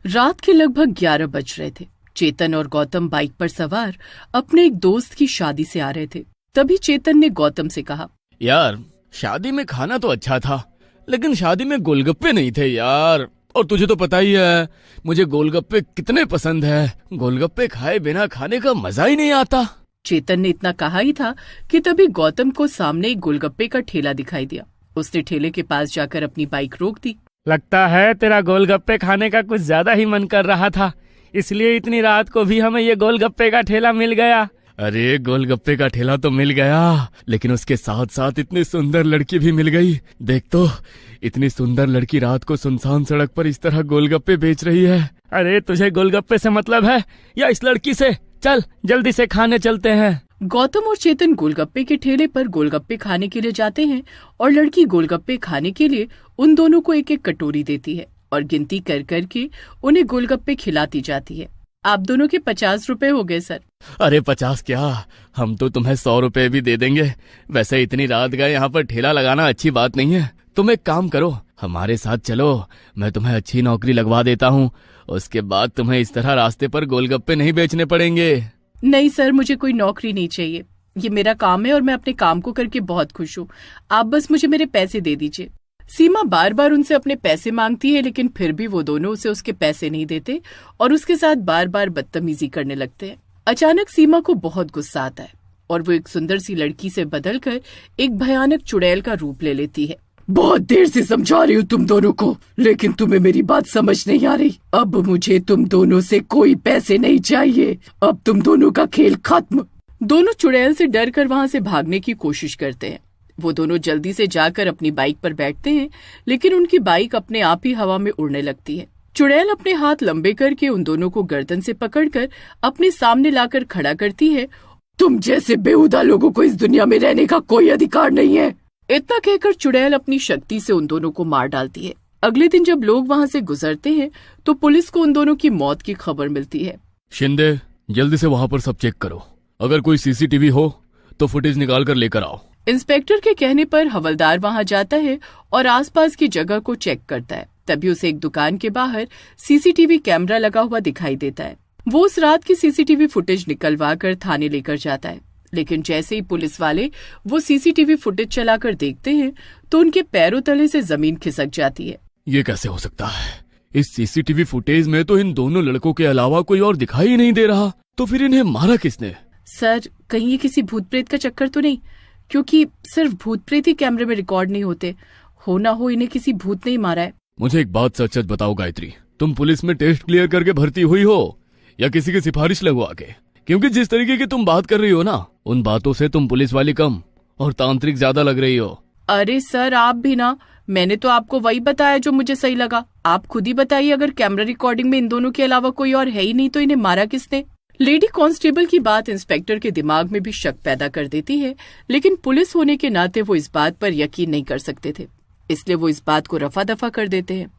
रात के लगभग 11 बज रहे थे। चेतन और गौतम बाइक पर सवार अपने एक दोस्त की शादी से आ रहे थे। तभी चेतन ने गौतम से कहा, यार शादी में खाना तो अच्छा था, लेकिन शादी में गोलगप्पे नहीं थे यार। और तुझे तो पता ही है मुझे गोलगप्पे कितने पसंद है। गोलगप्पे खाए बिना खाने का मजा ही नहीं आता। चेतन ने इतना कहा ही था कि तभी गौतम को सामने एक गोलगप्पे का ठेला दिखाई दिया। उसने ठेले के पास जाकर अपनी बाइक रोक दी। लगता है तेरा गोलगप्पे खाने का कुछ ज्यादा ही मन कर रहा था, इसलिए इतनी रात को भी हमें ये गोलगप्पे का ठेला मिल गया। अरे गोलगप्पे का ठेला तो मिल गया, लेकिन उसके साथ साथ इतनी सुंदर लड़की भी मिल गई। देख तो, इतनी सुंदर लड़की रात को सुनसान सड़क पर इस तरह गोलगप्पे बेच रही है। अरे तुझे गोलगप्पे से मतलब है या इस लड़की से? चल जल्दी से खाने चलते हैं। गौतम और चेतन गोलगप्पे के ठेले पर गोलगप्पे खाने के लिए जाते हैं और लड़की गोलगप्पे खाने के लिए उन दोनों को एक एक कटोरी देती है और गिनती कर कर के उन्हें गोलगप्पे खिलाती जाती है। आप दोनों के 50 रुपए हो गए सर। अरे 50 क्या, हम तो तुम्हें 100 रुपए भी दे देंगे। वैसे इतनी रात गए यहाँ पर ठेला लगाना अच्छी बात नहीं है। तुम एक काम करो, हमारे साथ चलो, मैं तुम्हें अच्छी नौकरी लगवा देता हूँ। उसके बाद तुम्हें इस तरह रास्ते पर गोलगप्पे नहीं बेचने पड़ेंगे। नहीं सर, मुझे कोई नौकरी नहीं चाहिए। ये मेरा काम है और मैं अपने काम को करके बहुत खुश हूँ। आप बस मुझे मेरे पैसे दे दीजिए। सीमा बार बार उनसे अपने पैसे मांगती है, लेकिन फिर भी वो दोनों उसे उसके पैसे नहीं देते और उसके साथ बार बार बदतमीजी करने लगते हैं। अचानक सीमा को बहुत गुस्सा आता है और वो एक सुंदर सी लड़की से बदलकर एक भयानक चुड़ैल का रूप ले लेती है। बहुत देर से समझा रही हूँ तुम दोनों को, लेकिन तुम्हें मेरी बात समझ नहीं आ रही। अब मुझे तुम दोनों से कोई पैसे नहीं चाहिए। अब तुम दोनों का खेल खत्म। दोनों चुड़ैल से डर कर वहाँ से भागने की कोशिश करते हैं। वो दोनों जल्दी से जाकर अपनी बाइक पर बैठते हैं, लेकिन उनकी बाइक अपने आप ही हवा में उड़ने लगती है। चुड़ैल अपने हाथ लंबे करके उन दोनों को गर्दन से पकड़कर अपने सामने लाकर खड़ा करती है। तुम जैसे बेहुदा लोगों को इस दुनिया में रहने का कोई अधिकार नहीं है। इतना कहकर चुड़ैल अपनी शक्ति से उन दोनों को मार डालती है। अगले दिन जब लोग वहाँ से गुजरते हैं तो पुलिस को उन दोनों की मौत की खबर मिलती है। शिंदे, जल्दी से वहाँ पर सब चेक करो। अगर कोई सीसीटीवी हो तो फुटेज निकाल कर लेकर आओ। इंस्पेक्टर के कहने पर हवलदार वहां जाता है और आसपास की जगह को चेक करता है। तभी उसे एक दुकान के बाहर सीसीटीवी कैमरा लगा हुआ दिखाई देता है। वो उस रात की सीसीटीवी फुटेज निकलवा कर थाने लेकर जाता है, लेकिन जैसे ही पुलिस वाले वो सीसीटीवी फुटेज चलाकर देखते हैं तो उनके पैरों तले से जमीन खिसक जाती है। ये कैसे हो सकता है? इस सीसीटीवी फुटेज में तो इन दोनों लड़कों के अलावा कोई और दिखाई ही नहीं दे रहा। तो फिर इन्हें मारा किसने? सर, कहीं ये किसी भूत प्रेत का चक्कर तो नहीं? क्योंकि सिर्फ भूत प्रेत ही कैमरे में रिकॉर्ड नहीं होते। हो ना हो इन्हें किसी भूत ने ही मारा है। मुझे एक बात सच सच बताओ गायत्री, तुम पुलिस में टेस्ट क्लियर करके भर्ती हुई हो या किसी की सिफारिश लगवा के? क्योंकि जिस तरीके की तुम बात कर रही हो ना, उन बातों से तुम पुलिस वाली कम और तांत्रिक ज्यादा लग रही हो। अरे सर, आप भी ना, मैंने तो आपको वही बताया जो मुझे सही लगा। आप खुद ही बताइए, अगर कैमरा रिकॉर्डिंग में इन दोनों के अलावा कोई और है ही नहीं तो इन्हें मारा किसने? लेडी कांस्टेबल की बात इंस्पेक्टर के दिमाग में भी शक पैदा कर देती है, लेकिन पुलिस होने के नाते वो इस बात पर यकीन नहीं कर सकते थे, इसलिए वो इस बात को रफा दफा कर देते हैं।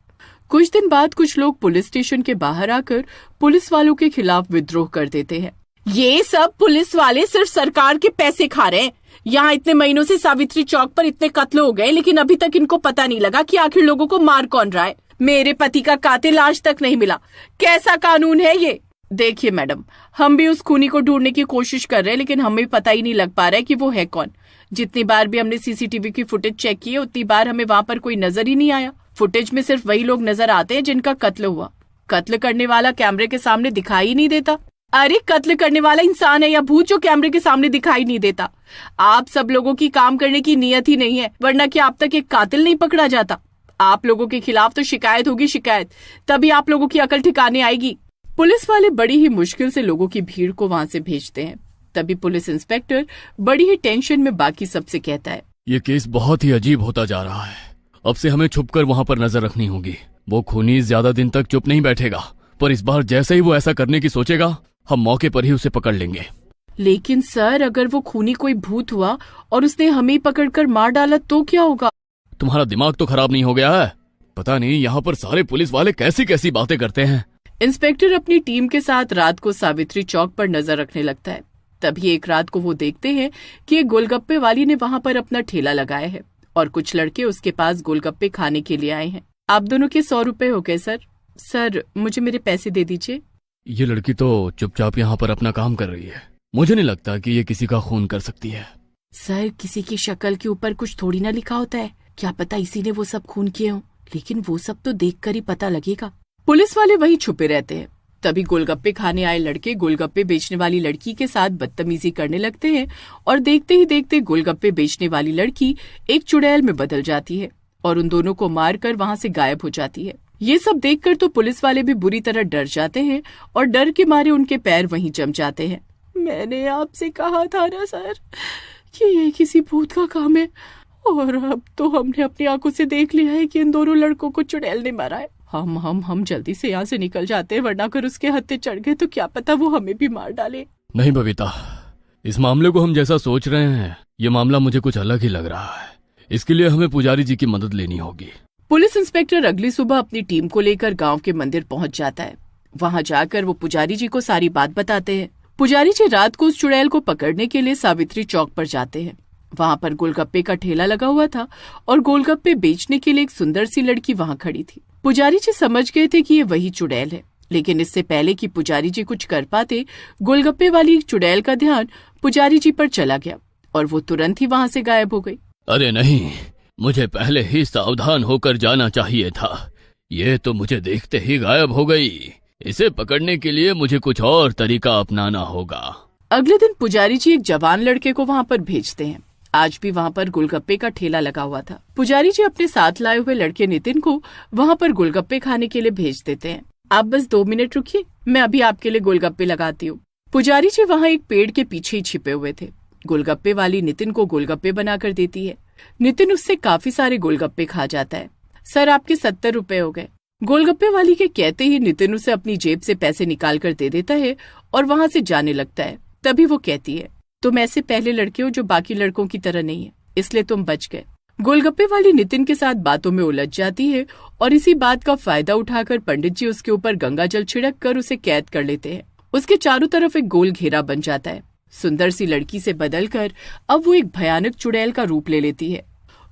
कुछ दिन बाद कुछ लोग पुलिस स्टेशन के बाहर आकर पुलिस वालों के खिलाफ विद्रोह कर देते हैं। ये सब पुलिस वाले सिर्फ सरकार के पैसे खा रहे हैं। यहाँ इतने महीनों से सावित्री चौक पर इतने कत्ल हो गए, लेकिन अभी तक इनको पता नहीं लगा कि आखिर लोगों को मार कौन रहा है। मेरे पति का कातिल आज तक नहीं मिला। कैसा कानून है ये? देखिए मैडम, हम भी उस खूनी को ढूंढने की कोशिश कर रहे हैं, लेकिन हमें पता ही नहीं लग पा रहा है कि वो है कौन। जितनी बार भी हमने सीसीटीवी की फुटेज चेक की है, उतनी बार हमें वहाँ पर कोई नजर ही नहीं आया। फुटेज में सिर्फ वही लोग नजर आते हैं जिनका कत्ल हुआ। कत्ल करने वाला कैमरे के सामने दिखाई ही नहीं देता। अरे कत्ल करने वाला इंसान है या भूत जो कैमरे के सामने दिखाई नहीं देता? आप सब लोगों की काम करने की नीयत ही नहीं है, वरना क्या अब तक एक कातिल नहीं पकड़ा जाता? आप लोगों के खिलाफ तो शिकायत होगी, शिकायत, तभी आप लोगों की अकल ठिकाने आएगी। पुलिस वाले बड़ी ही मुश्किल से लोगों की भीड़ को वहाँ से भेजते हैं। तभी पुलिस इंस्पेक्टर बड़ी ही टेंशन में बाकी सबसे कहता है, ये केस बहुत ही अजीब होता जा रहा है। अब से हमें छुपकर वहाँ पर नजर रखनी होगी। वो खूनी ज्यादा दिन तक चुप नहीं बैठेगा, पर इस बार जैसे ही वो ऐसा करने की सोचेगा, हम मौके पर ही उसे पकड़ लेंगे। लेकिन सर, अगर वो खूनी कोई भूत हुआ और उसने हमें पकड़कर मार डाला तो क्या होगा? तुम्हारा दिमाग तो खराब नहीं हो गया है? पता नहीं यहाँ पर सारे पुलिस वाले कैसी कैसी बातें करते हैं। इंस्पेक्टर अपनी टीम के साथ रात को सावित्री चौक पर नजर रखने लगता है। तभी एक रात को वो देखते हैं कि एक गोलगप्पे वाली ने वहाँ पर अपना ठेला लगाया है और कुछ लड़के उसके पास गोलगप्पे खाने के लिए आए हैं। आप दोनों के 100 रुपए हो गए सर। सर मुझे मेरे पैसे दे दीजिए। ये लड़की तो चुपचाप यहाँ पर अपना काम कर रही है, मुझे नहीं लगता कि ये किसी का खून कर सकती है। सर किसी की शक्ल के ऊपर कुछ थोड़ी ना लिखा होता है, क्या पता इसी ने वो सब खून किए हों, लेकिन वो सब तो देखकर ही पता लगेगा। पुलिस वाले वहीं छुपे रहते हैं। तभी गोलगप्पे खाने आए लड़के गोलगप्पे बेचने वाली लड़की के साथ बदतमीजी करने लगते हैं और देखते ही देखते गोलगप्पे बेचने वाली लड़की एक चुड़ैल में बदल जाती है और उन दोनों को मारकर वहां से गायब हो जाती है। ये सब देखकर तो पुलिस वाले भी बुरी तरह डर जाते हैं और डर के मारे उनके पैर वहीं जम जाते हैं। मैंने आपसे कहा था ना सर कि ये किसी भूत का काम है, और अब तो हमने अपनी आंखों से देख लिया है कि इन दोनों लड़कों को चुड़ैल ने मारा है। हम जल्दी से यहाँ से निकल जाते हैं, वरना अगर उसके हत्थे चढ़ गए तो क्या पता वो हमें भी मार डाले। नहीं बबीता, इस मामले को हम जैसा सोच रहे हैं ये मामला मुझे कुछ अलग ही लग रहा है। इसके लिए हमें पुजारी जी की मदद लेनी होगी। पुलिस इंस्पेक्टर अगली सुबह अपनी टीम को लेकर गांव के मंदिर पहुंच जाता है। वहां जाकर वो पुजारी जी को सारी बात बताते हैं। पुजारी जी रात को उस चुड़ैल को पकड़ने के लिए सावित्री चौक पर जाते हैं। वहां पर गोलगप्पे का ठेला लगा हुआ था और गोलगप्पे बेचने के लिए एक सुंदर सी लड़की वहां खड़ी थी। पुजारी जी समझ गए थे कि ये वही चुड़ैल है, लेकिन इससे पहले कि पुजारी जी कुछ कर पाते, गोलगप्पे वाली चुड़ैल का ध्यान पुजारी जी पर चला गया और वो तुरंत ही वहां से गायब हो गई। अरे नहीं, मुझे पहले ही सावधान होकर जाना चाहिए था। ये तो मुझे देखते ही गायब हो गई। इसे पकड़ने के लिए मुझे कुछ और तरीका अपनाना होगा। अगले दिन पुजारी जी एक जवान लड़के को वहां पर भेजते हैं। आज भी वहां पर गोलगप्पे का ठेला लगा हुआ था। पुजारी जी अपने साथ लाए हुए लड़के नितिन को वहां पर गोलगप्पे खाने के लिए भेज देते हैं। आप बस 2 मिनट रुकिए, मैं अभी आपके लिए गोलगप्पे लगाती हूँ। पुजारी जी वहाँ एक पेड़ के पीछे ही छिपे हुए थे। गोलगप्पे वाली नितिन को गोलगप्पे बनाकर देती है। नितिन उससे काफी सारे गोलगप्पे खा जाता है। सर आपके 70 रुपए हो गए। गोलगप्पे वाली के कहते ही नितिन उसे अपनी जेब से पैसे निकाल कर दे देता है और वहाँ से जाने लगता है। तभी वो कहती है, तुम ऐसे पहले लड़के हो जो बाकी लड़कों की तरह नहीं है, इसलिए तुम बच गए। गोलगप्पे वाली नितिन के साथ बातों में उलझ जाती है और इसी बात का फायदा उठाकर पंडित जी उसके ऊपर गंगा जल छिड़क कर उसे कैद कर लेते हैं। उसके चारों तरफ एक गोल घेरा बन जाता है। सुंदर सी लड़की से बदलकर अब वो एक भयानक चुड़ैल का रूप ले लेती है।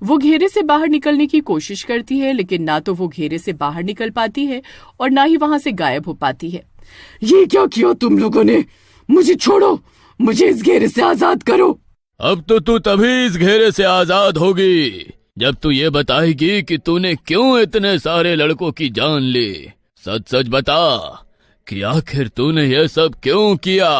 वो घेरे से बाहर निकलने की कोशिश करती है, लेकिन ना तो वो घेरे से बाहर निकल पाती है और ना ही वहाँ से गायब हो पाती है। ये क्या किया तुम लोगों ने? मुझे छोड़ो, मुझे इस घेरे से आजाद करो। अब तो तू तभी इस घेरे से आजाद होगी जब तू ये बताएगी कि तूने क्यों इतने सारे लड़कों की जान ली। सच सच बता कि आखिर तूने ये सब क्यों किया।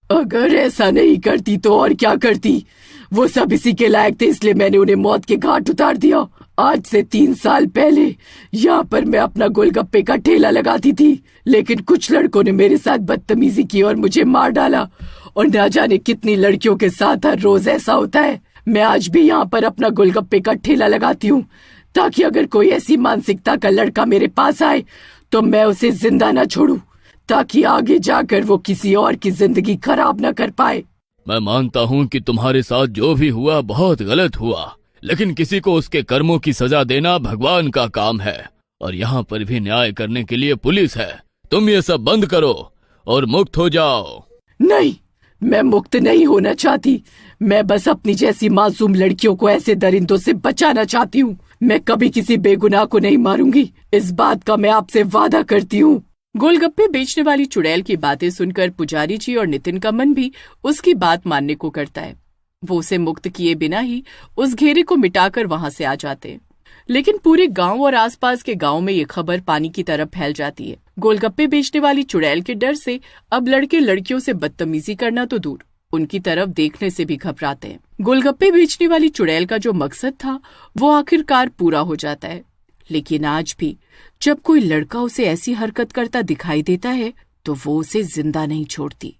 अगर ऐसा नहीं करती तो और क्या करती? वो सब इसी के लायक थे, इसलिए मैंने उन्हें मौत के घाट उतार दिया। आज से 3 साल पहले यहाँ पर मैं अपना गोलगप्पे का ठेला लगाती थी, लेकिन कुछ लड़कों ने मेरे साथ बदतमीजी की और मुझे मार डाला। और ना जाने कितनी लड़कियों के साथ हर रोज ऐसा होता है। मैं आज भी यहाँ पर अपना गोलगप्पे का ठेला लगाती हूँ, ताकि अगर कोई ऐसी मानसिकता का लड़का मेरे पास आए तो मैं उसे जिंदा न छोड़ूं, ताकि आगे जाकर वो किसी और की जिंदगी खराब न कर पाए। मैं मानता हूँ कि तुम्हारे साथ जो भी हुआ बहुत गलत हुआ, लेकिन किसी को उसके कर्मों की सजा देना भगवान का काम है और यहाँ पर भी न्याय करने के लिए पुलिस है। तुम ये सब बंद करो और मुक्त हो जाओ। नहीं, मैं मुक्त नहीं होना चाहती। मैं बस अपनी जैसी मासूम लड़कियों को ऐसे दरिंदों से बचाना चाहती हूँ। मैं कभी किसी बेगुनाह को नहीं मारूंगी, इस बात का मैं आपसे वादा करती हूँ। गोलगप्पे बेचने वाली चुड़ैल की बातें सुनकर पुजारी जी और नितिन का मन भी उसकी बात मानने को करता है। वो उसे मुक्त किए बिना ही उस घेरे को मिटाकर वहां से आ जाते हैं। लेकिन पूरे गांव और आसपास के गांव में ये खबर पानी की तरह फैल जाती है। गोलगप्पे बेचने वाली चुड़ैल के डर से अब लड़के लड़कियों से बदतमीजी करना तो दूर, उनकी तरफ देखने से भी घबराते हैं। गोलगप्पे बेचने वाली चुड़ैल का जो मकसद था वो आखिरकार पूरा हो जाता है। लेकिन आज भी जब कोई लड़का उसे ऐसी हरकत करता दिखाई देता है तो वो उसे जिंदा नहीं छोड़ती।